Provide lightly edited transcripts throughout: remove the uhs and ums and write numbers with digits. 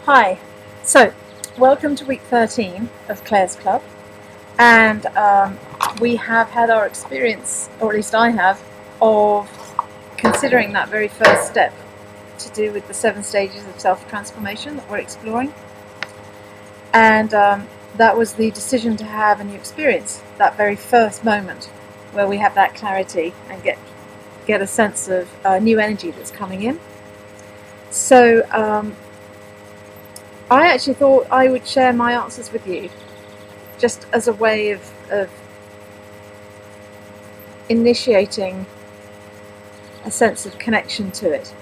Hi, so welcome to week 13 of Clare's Club, and we have had our experience, or at least I have, of considering that very first step to do with the 7 stages of self-transformation that we're exploring, and that was the decision to have a new experience, that very first moment where we have that clarity and get a sense of new energy that's coming in. So I actually thought I would share my answers with you, just as a way of initiating a sense of connection to it.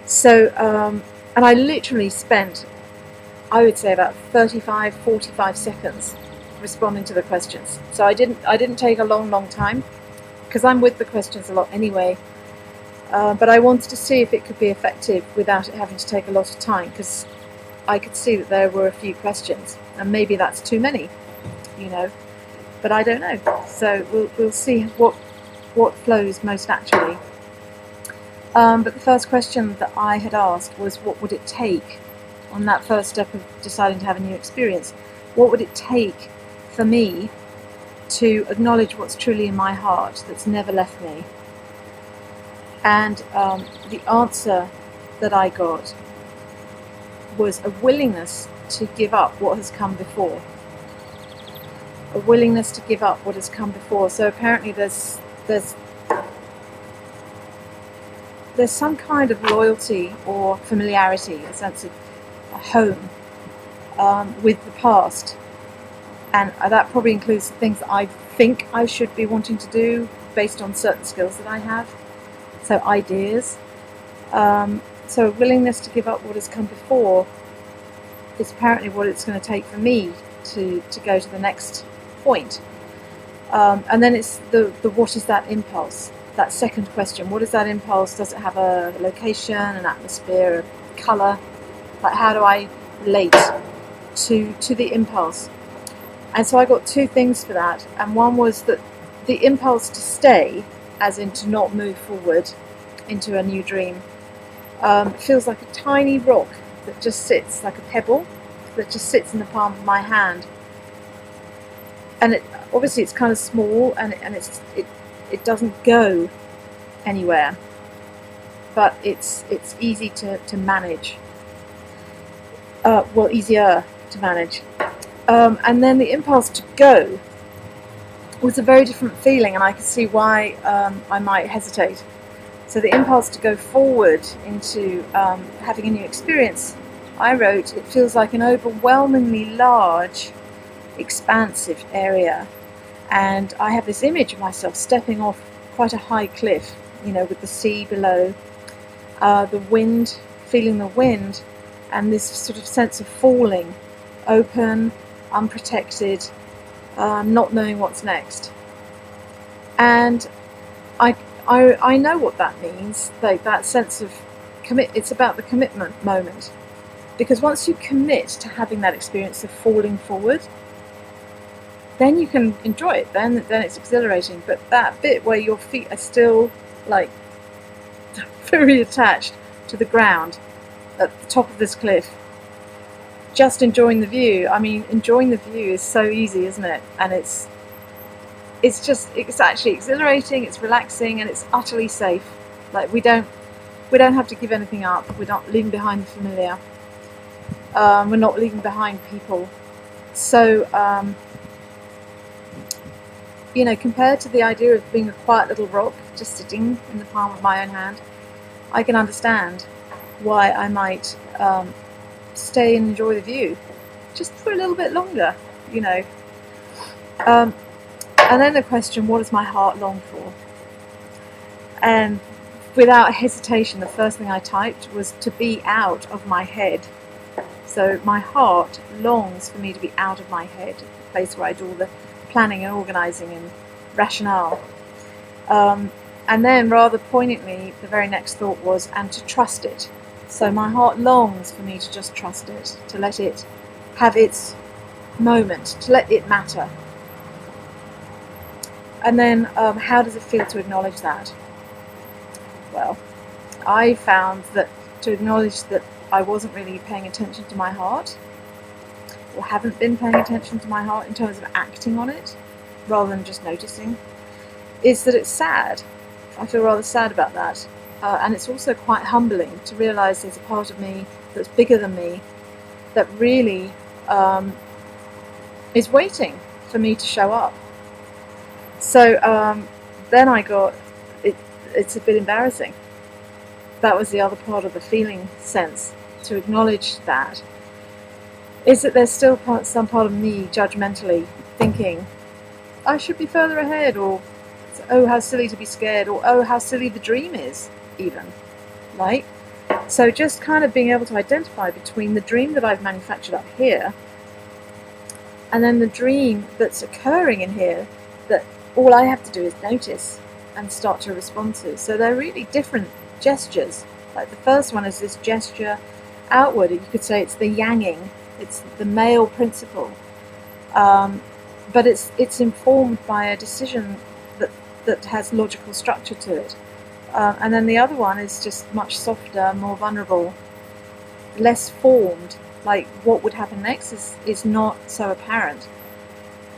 So, and I literally spent, I would say, about 45 seconds responding to the questions. So I didn't take a long time, because I'm with the questions a lot anyway. But I wanted to see if it could be effective without it having to take a lot of time, because I could see that there were a few questions, and maybe that's too many, but I don't know. So we'll see what flows most naturally. But the first question that I had asked was, what would it take on that first step of deciding to have a new experience? What would it take for me to acknowledge what's truly in my heart that's never left me? And the answer that I got was a willingness to give up what has come before. A willingness to give up what has come before. So apparently there's some kind of loyalty or familiarity, a sense of a home with the past, and that probably includes the things that I think I should be wanting to do based on certain skills that I have, so ideas. So a willingness to give up what has come before is apparently what it's going to take for me to go to the next point. And then it's the what is that impulse? That second question, what is that impulse? Does it have a location, an atmosphere, a colour? Like, how do I relate to the impulse? And so I got 2 things for that, and one was that the impulse to stay, as in to not move forward into a new dream, feels like a tiny rock that just sits, like a pebble that just sits in the palm of my hand. And obviously it's kind of small, and it doesn't go anywhere, but it's easy to manage. Well, easier to manage. And then the impulse to go was a very different feeling, and I could see why I might hesitate. So the impulse to go forward into having a new experience, I wrote, it feels like an overwhelmingly large, expansive area. And I have this image of myself stepping off quite a high cliff, with the sea below, the wind, feeling the wind, and this sort of sense of falling, open, unprotected, not knowing what's next. And I know what that means, like that sense of it's about the commitment moment. Because once you commit to having that experience of falling forward, then you can enjoy it, then it's exhilarating. But that bit where your feet are still like very attached to the ground at the top of this cliff, just enjoying the view. I mean, enjoying the view is so easy, isn't it? And it's actually exhilarating, it's relaxing, and it's utterly safe. Like, we don't have to give anything up. We're not leaving behind the familiar. We're not leaving behind people. So compared to the idea of being a quiet little rock just sitting in the palm of my own hand, I can understand why I might stay and enjoy the view just for a little bit longer, And then the question, what does my heart long for? And without hesitation, the first thing I typed was to be out of my head. So my heart longs for me to be out of my head, the place where I do all the planning and organising and rationale. And then, rather poignantly, the very next thought was, and to trust it. So my heart longs for me to just trust it, to let it have its moment, to let it matter. And then, how does it feel to acknowledge that? Well, I found that to acknowledge that I wasn't really paying attention to my heart, or haven't been paying attention to my heart in terms of acting on it, rather than just noticing, is that it's sad. I feel rather sad about that. And it's also quite humbling to realise there's a part of me that's bigger than me that really is waiting for me to show up. So then I got, it's a bit embarrassing. That was the other part of the feeling sense, to acknowledge that, is that there's still some part of me judgmentally thinking, I should be further ahead, or oh, how silly to be scared, or oh, how silly the dream is, even, right? So just kind of being able to identify between the dream that I've manufactured up here and then the dream that's occurring in here, that all I have to do is notice and start to respond to. So they're really different gestures. Like the first one is this gesture outward. You could say it's the yanging, it's the male principle, but it's informed by a decision that has logical structure to it. And then the other one is just much softer, more vulnerable, less formed. Like what would happen next is not so apparent.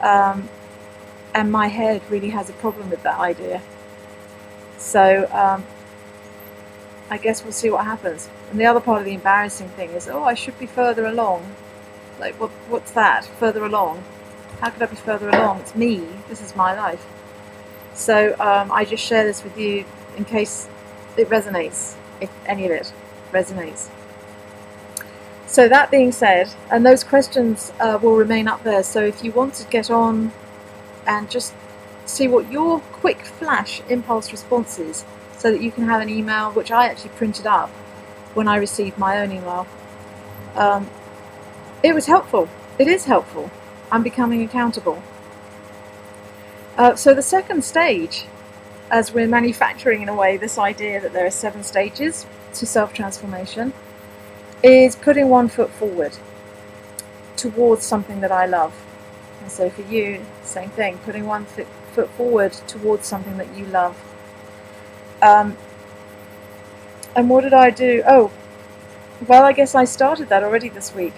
And my head really has a problem with that idea. So I guess we'll see what happens. And the other part of the embarrassing thing is, oh, I should be further along. Like, what's that? Further along? How could I be further along? It's me. This is my life. So I just share this with you in case it resonates, if any of it resonates. So that being said, and those questions will remain up there, so if you want to get on and just see what your quick flash impulse response is, so that you can have an email, which I actually printed up when I received my own email. It was helpful. It is helpful. I'm becoming accountable. So the second stage, as we're manufacturing in a way this idea that there are 7 stages to self-transformation, is putting one foot forward towards something that I love. And so for you, same thing, putting one foot forward towards something that you love. And what did I do? Oh, well, I guess I started that already this week.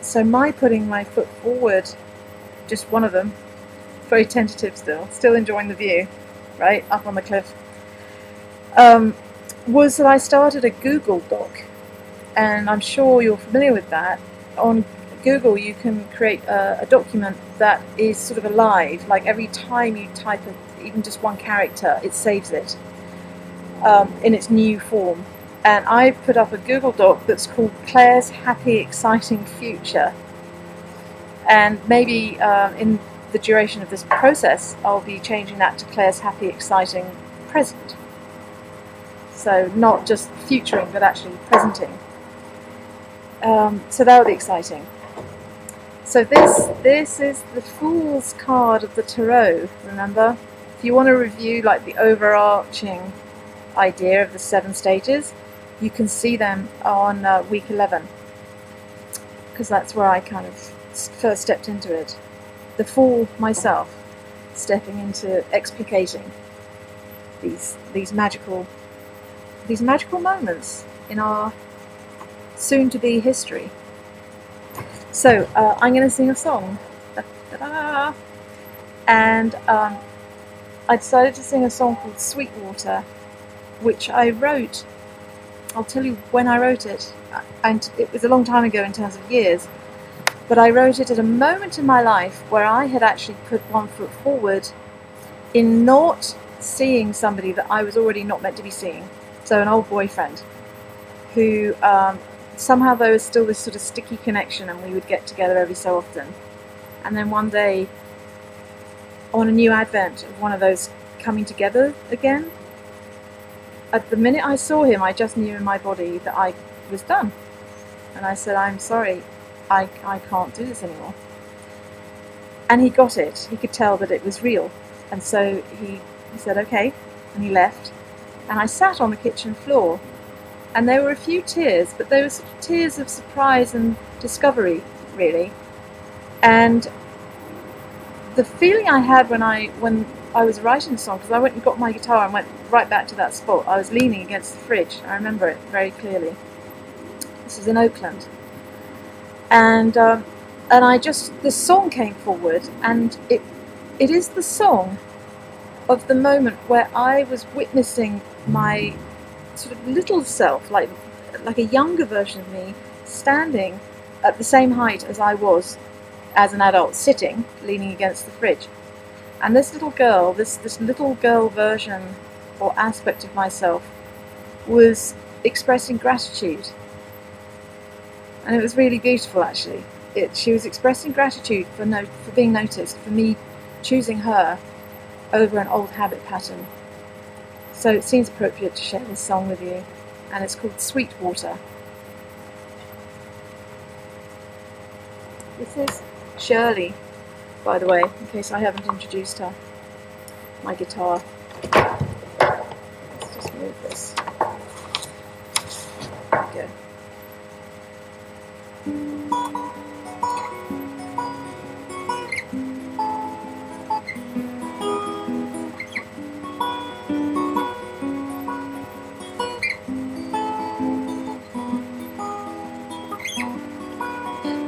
So my putting my foot forward, just one of them, very tentative still enjoying the view, right, up on the cliff, was that I started a Google Doc. And I'm sure you're familiar with that. On Google you can create a document that is sort of alive, like every time you type even just one character, it saves it in its new form. And I put up a Google Doc that's called Clare's Happy Exciting Future, and maybe in the duration of this process I'll be changing that to Clare's Happy Exciting Present. So not just futuring but actually presenting. So that would be exciting. So this is the Fool's card of the Tarot, remember? If you want to review like the overarching idea of the 7 stages, you can see them on week 11, because that's where I kind of first stepped into it. The Fool myself, stepping into explicating these magical moments in our soon-to-be history. So I'm going to sing a song, da-da-da. And I decided to sing a song called Sweetwater, which I wrote. I'll tell you when I wrote it, and it was a long time ago in terms of years, but I wrote it at a moment in my life where I had actually put one foot forward in not seeing somebody that I was already not meant to be seeing. So an old boyfriend who somehow there was still this sort of sticky connection, and we would get together every so often. And then one day, on a new advent of one of those coming together again, at the minute I saw him, I just knew in my body that I was done. And I said, I'm sorry, I can't do this anymore. And he got it. He could tell that it was real. And so he said, okay, and he left. And I sat on the kitchen floor, and there were a few tears, but they were sort of tears of surprise and discovery, really. And the feeling I had when I was writing the song, because I went and got my guitar and went right back to that spot. I was leaning against the fridge. I remember it very clearly. This is in Oakland. And this song came forward, and it is the song of the moment where I was witnessing my sort of little self, like a younger version of me, standing at the same height as I was as an adult, sitting, leaning against the fridge. And this little girl, this little girl version or aspect of myself was expressing gratitude. And it was really beautiful, actually. She was expressing gratitude for being noticed, for me choosing her over an old habit pattern. So it seems appropriate to share this song with you, and it's called Sweetwater. This is Shirley, by the way, in case I haven't introduced her. My guitar. Let's just move this. There we go.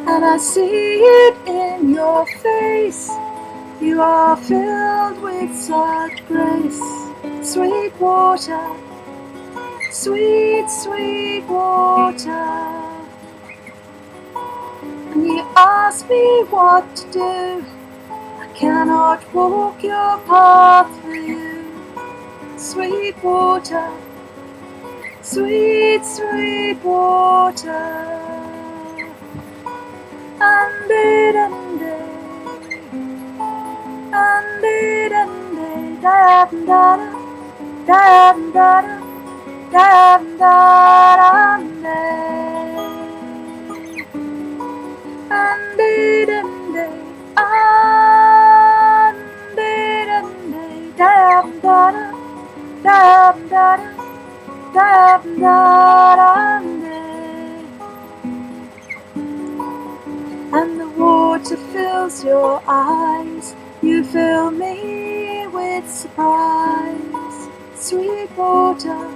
And I see it in your face. You are filled with such grace. Sweet water, sweet, sweet water. And you ask me what to do. I cannot walk your path for you. Sweet water, sweet, sweet water. Ande dande, ande dande, da da da da da da ande dande, ande dande, da da da da ande. And the water fills your eyes. You fill me with surprise. Sweet water,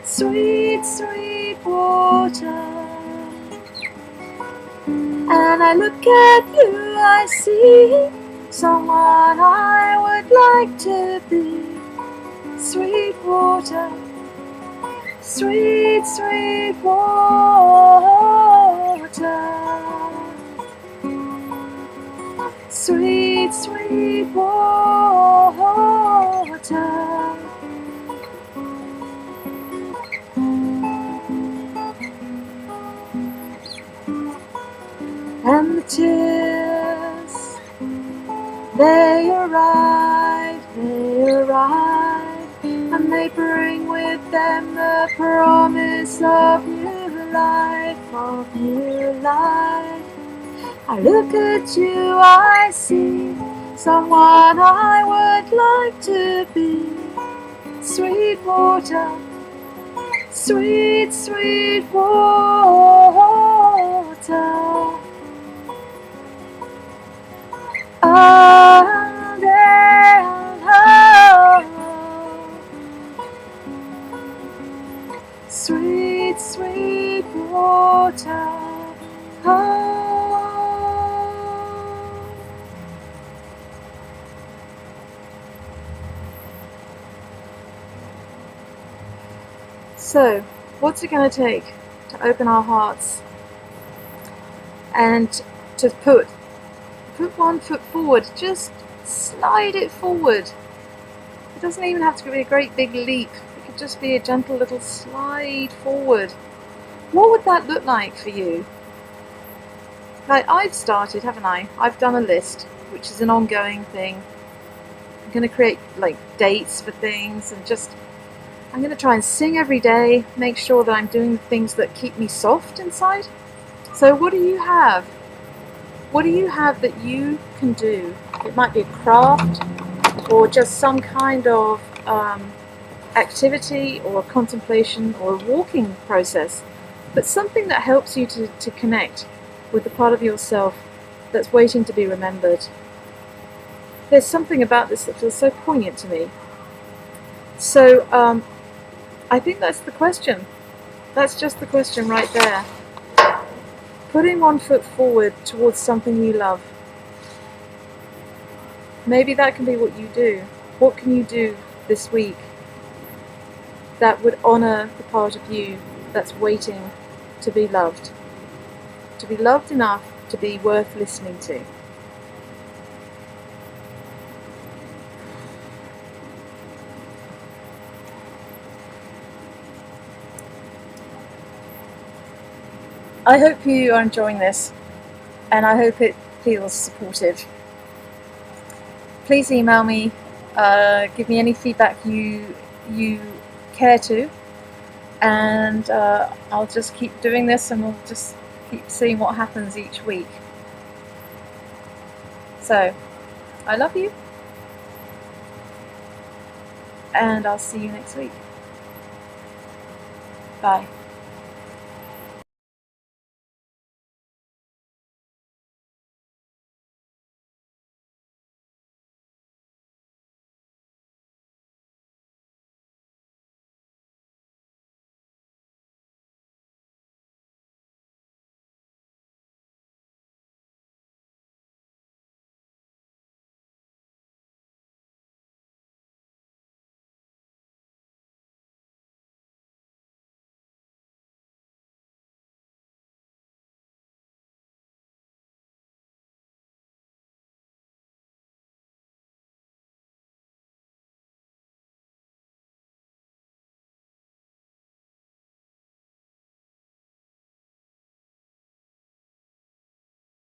sweet, sweet water. And I look at you, I see someone I would like to be. Sweet water, sweet, sweet water. Sweet, sweet water. And the tears, they arrive, and they bring with them the promise of new life, of new life. I look at you, I see someone I would like to be. Sweet water, sweet, sweet water. Sweet, sweet water. So, what's it going to take to open our hearts and to put one foot forward? Just slide it forward. It doesn't even have to be a great big leap. It could just be a gentle little slide forward. What would that look like for you? Like, I've started, haven't I? I've done a list, which is an ongoing thing. I'm going to create like dates for things, and I'm going to try and sing every day, make sure that I'm doing the things that keep me soft inside. So what do you have? What do you have that you can do? It might be a craft, or just some kind of activity, or a contemplation, or a walking process, but something that helps you to connect with the part of yourself that's waiting to be remembered. There's something about this that feels so poignant to me. So I think that's the question. That's just the question right there. Putting one foot forward towards something you love. Maybe that can be what you do. What can you do this week that would honour the part of you that's waiting to be loved? To be loved enough to be worth listening to. I hope you are enjoying this, and I hope it feels supportive. Please email me, give me any feedback you care to, and I'll just keep doing this, and we'll just keep seeing what happens each week. So, I love you, and I'll see you next week. Bye.